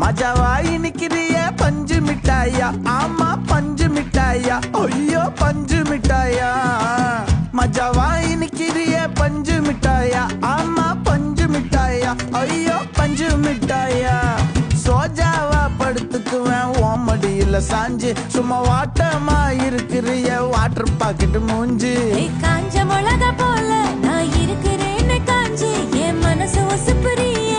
மஜாவாய் நிக்கிறிய பஞ்சு மிட்டாயா ஆமா பஞ்சு மிட்டாயா ஐயோ பஞ்சு மிட்டாயா மஜாவாய் நிக்கிறிய பஞ்சு மிட்டாயா ஆமா பஞ்சு மிட்டாயா ஐயோ பஞ்சு மிட்டாயா சோஜாவா படுத்துக்குவேன் ஓமடியில சாஞ்சு சும்மா வாட்டமா இருக்கிறிய வாட்டர் பாக்கெட் மூஞ்சி காஞ்ச மிளகா போல நான் இருக்கிறேன்னு காஞ்சி என் மனசு ஒசுப்புறிய